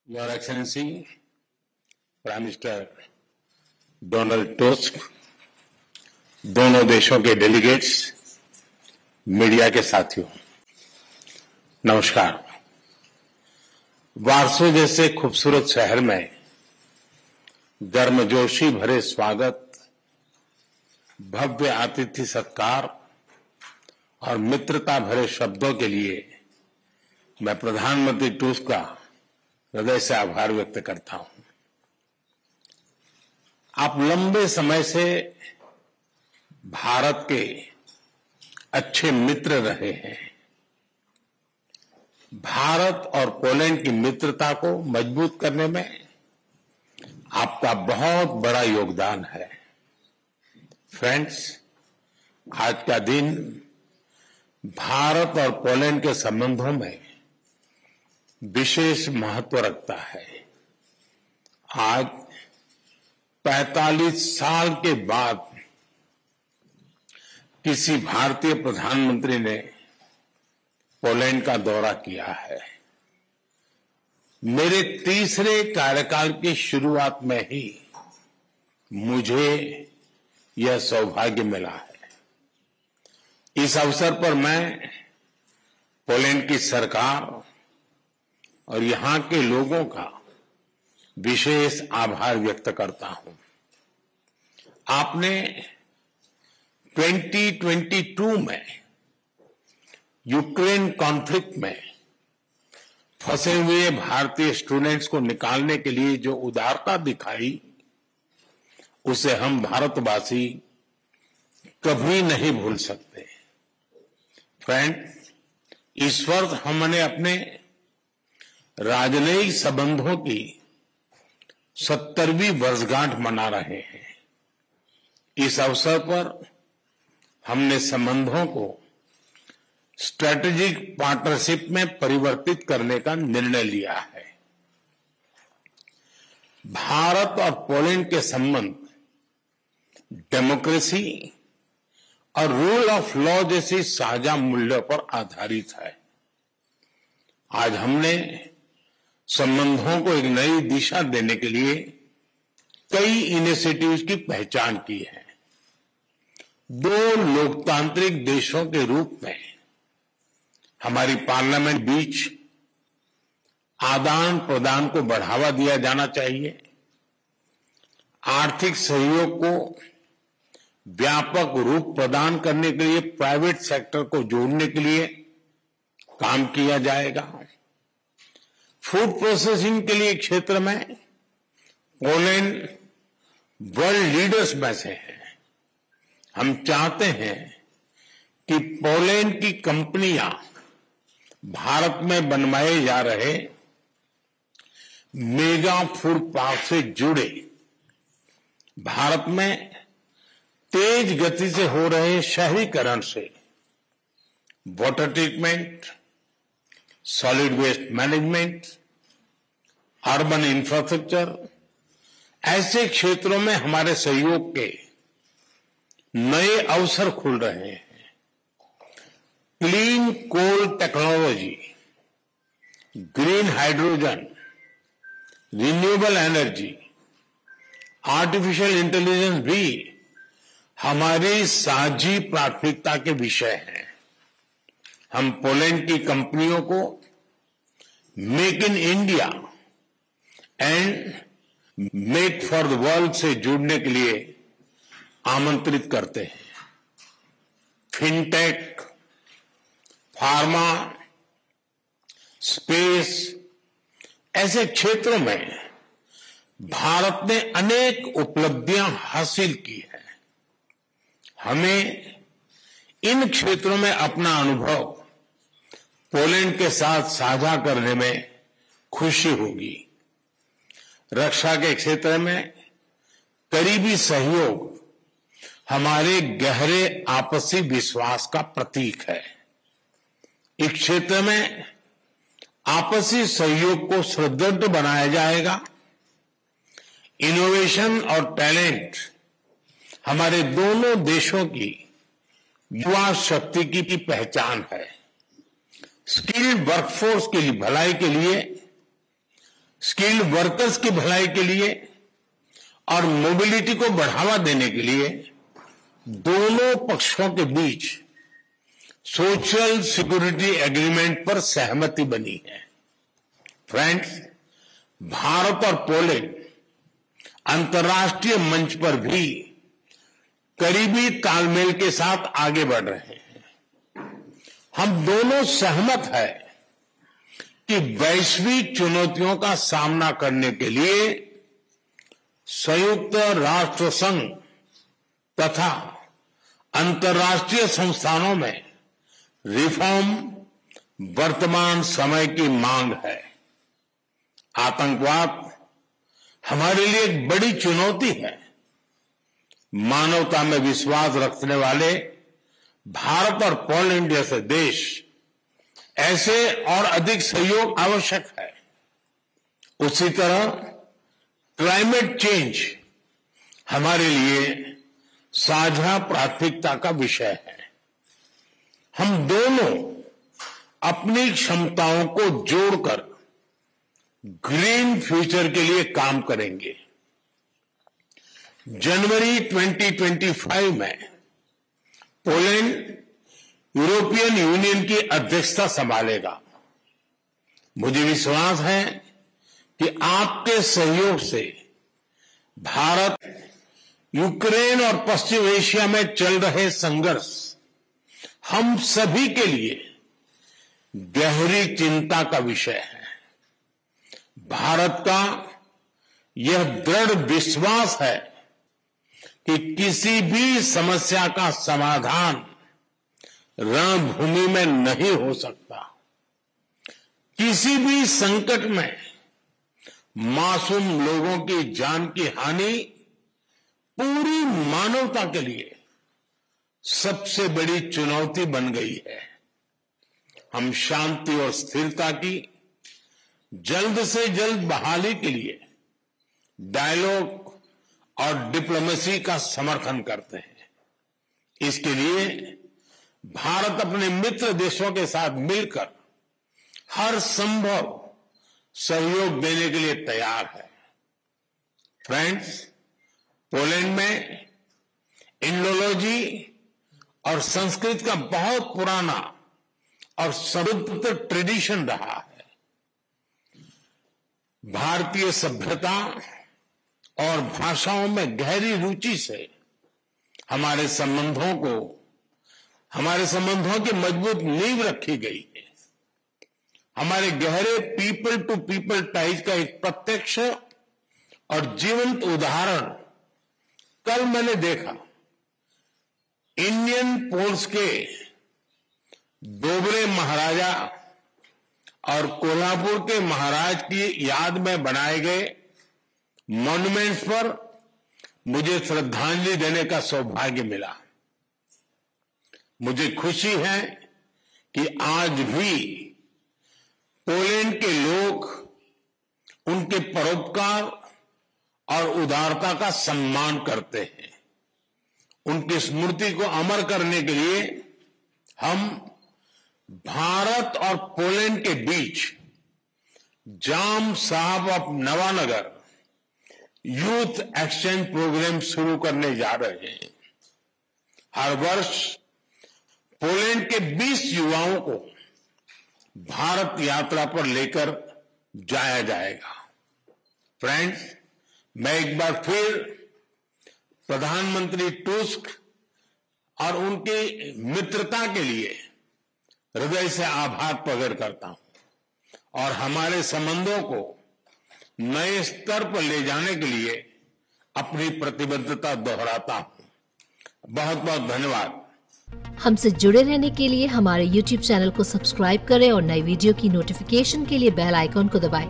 Your Excellency, Prime Minister Donald tusk, दोनों देशों के डेलीगेट्स, मीडिया के साथियों, नमस्कार। वार्सो जैसे खूबसूरत शहर में गर्मजोशी भरे स्वागत, भव्य आतिथ्य सत्कार और मित्रता भरे शब्दों के लिए मैं प्रधानमंत्री टस्क का हृदय से आभार व्यक्त करता हूं। आप लंबे समय से भारत के अच्छे मित्र रहे हैं। भारत और पोलैंड की मित्रता को मजबूत करने में आपका बहुत बड़ा योगदान है। फ्रेंड्स, आज का दिन भारत और पोलैंड के संबंधों में विशेष महत्व रखता है। आज 45 साल के बाद किसी भारतीय प्रधानमंत्री ने पोलैंड का दौरा किया है। मेरे तीसरे कार्यकाल की शुरुआत में ही मुझे यह सौभाग्य मिला है। इस अवसर पर मैं पोलैंड की सरकार और यहां के लोगों का विशेष आभार व्यक्त करता हूं। आपने 2022 में यूक्रेन कॉन्फ्लिक्ट में फंसे हुए भारतीय स्टूडेंट्स को निकालने के लिए जो उदारता दिखाई, उसे हम भारतवासी कभी नहीं भूल सकते। फ्रेंड, इस वर्ष हमने अपने राजनयिक संबंधों की 70वीं वर्षगांठ मना रहे हैं। इस अवसर पर हमने संबंधों को स्ट्रेटेजिक पार्टनरशिप में परिवर्तित करने का निर्णय लिया है। भारत और पोलैंड के संबंध डेमोक्रेसी और रूल ऑफ लॉ जैसी साझा मूल्यों पर आधारित है। आज हमने संबंधों को एक नई दिशा देने के लिए कई इनिशिएटिव्स की पहचान की है। दो लोकतांत्रिक देशों के रूप में हमारी पार्लियामेंट बीच आदान प्रदान को बढ़ावा दिया जाना चाहिए। आर्थिक सहयोग को व्यापक रूप प्रदान करने के लिए प्राइवेट सेक्टर को जोड़ने के लिए काम किया जाएगा। फूड प्रोसेसिंग के लिए क्षेत्र में पोलैंड वर्ल्ड लीडर्स में से है। हम चाहते हैं कि पोलैंड की कंपनियां भारत में बनवाए जा रहे मेगा फूड पार्क से जुड़े, भारत में तेज गति से हो रहे शहरीकरण से water treatment, solid waste management, urban infrastructure, ऐसे क्षेत्रों में हमारे सहयोग के नए अवसर खुल रहे हैं। Clean coal technology, green hydrogen, renewable energy, artificial intelligence भी हमारी साझी प्राथमिकता के विषय हैं। हम पोलैंड की कंपनियों को make in India and make for the world से जुड़ने के लिए आमंत्रित करते हैं। फिनटेक, फार्मा, स्पेस, ऐसे क्षेत्रों में भारत ने अनेक उपलब्धियां हासिल की है। हमें इन क्षेत्रों में अपना अनुभव पोलैंड के साथ साझा करने में खुशी होगी। रक्षा के क्षेत्र में करीबी सहयोग हमारे गहरे आपसी विश्वास का प्रतीक है। इस क्षेत्र में आपसी सहयोग को सुदृढ़ बनाया जाएगा। इनोवेशन और टैलेंट हमारे दोनों देशों की युवा शक्ति की पहचान है। स्किल्ड वर्कफोर्स की भलाई के लिए स्किल्ड वर्कर्स की भलाई के लिए और मोबिलिटी को बढ़ावा देने के लिए दोनों पक्षों के बीच सोशल सिक्योरिटी एग्रीमेंट पर सहमति बनी है। फ्रेंड्स, भारत और पोलैंड अंतर्राष्ट्रीय मंच पर भी करीबी तालमेल के साथ आगे बढ़ रहे हैं। हम दोनों सहमत हैं कि वैश्विक चुनौतियों का सामना करने के लिए संयुक्त राष्ट्र संघ तथा अंतर्राष्ट्रीय संस्थानों में रिफॉर्म वर्तमान समय की मांग है। आतंकवाद हमारे लिए एक बड़ी चुनौती है। मानवता में विश्वास रखने वाले भारत और पोलैंड जैसे देश ऐसे और अधिक सहयोग आवश्यक है। उसी तरह क्लाइमेट चेंज हमारे लिए साझा प्राथमिकता का विषय है। हम दोनों अपनी क्षमताओं को जोड़कर ग्रीन फ्यूचर के लिए काम करेंगे। जनवरी 2025 में पोलैंड यूरोपियन यूनियन की अध्यक्षता संभालेगा। मुझे विश्वास है कि आपके सहयोग से भारत यूक्रेन और पश्चिम एशिया में चल रहे संघर्ष हम सभी के लिए गहरी चिंता का विषय है। भारत का यह दृढ़ विश्वास है कि किसी भी समस्या का समाधान रणभूमि में नहीं हो सकता। किसी भी संकट में मासूम लोगों की जान की हानि पूरी मानवता के लिए सबसे बड़ी चुनौती बन गई है। हम शांति और स्थिरता की जल्द से जल्द बहाली के लिए डायलॉग और डिप्लोमेसी का समर्थन करते हैं। इसके लिए भारत अपने मित्र देशों के साथ मिलकर हर संभव सहयोग देने के लिए तैयार है। फ्रेंड्स, पोलैंड में इंडोलॉजी और संस्कृत का बहुत पुराना और समृद्ध ट्रेडिशन रहा है। भारतीय सभ्यता और भाषाओं में गहरी रुचि से हमारे संबंधों की मजबूत नींव रखी गई है। हमारे गहरे पीपल टू पीपल टाइज का एक प्रत्यक्ष और जीवंत उदाहरण कल मैंने देखा। इंडियन पोर्ट्स के डोबरे महाराजा और कोल्हापुर के महाराज की याद में बनाए गए मॉन्यूमेंट्स पर मुझे श्रद्धांजलि देने का सौभाग्य मिला। मुझे खुशी है कि आज भी पोलैंड के लोग उनके परोपकार और उदारता का सम्मान करते हैं। उनकी स्मृति को अमर करने के लिए हम भारत और पोलैंड के बीच Jam Sahib of Nawanagar youth exchange programme शुरू करने जा रहे हैं। हर वर्ष पोलैंड के 20 युवाओं को भारत यात्रा पर लेकर जाया जाएगा। फ्रेंड्स, मैं एक बार फिर प्रधानमंत्री टुस्क और उनकी मित्रता के लिए हृदय से आभार प्रकट करता हूं और हमारे संबंधों को नए स्तर पर ले जाने के लिए अपनी प्रतिबद्धता दोहराता हूं। बहुत बहुत धन्यवाद। हमसे जुड़े रहने के लिए हमारे YouTube चैनल को सब्सक्राइब करें और नई वीडियो की नोटिफिकेशन के लिए बेल आइकॉन को दबाएं।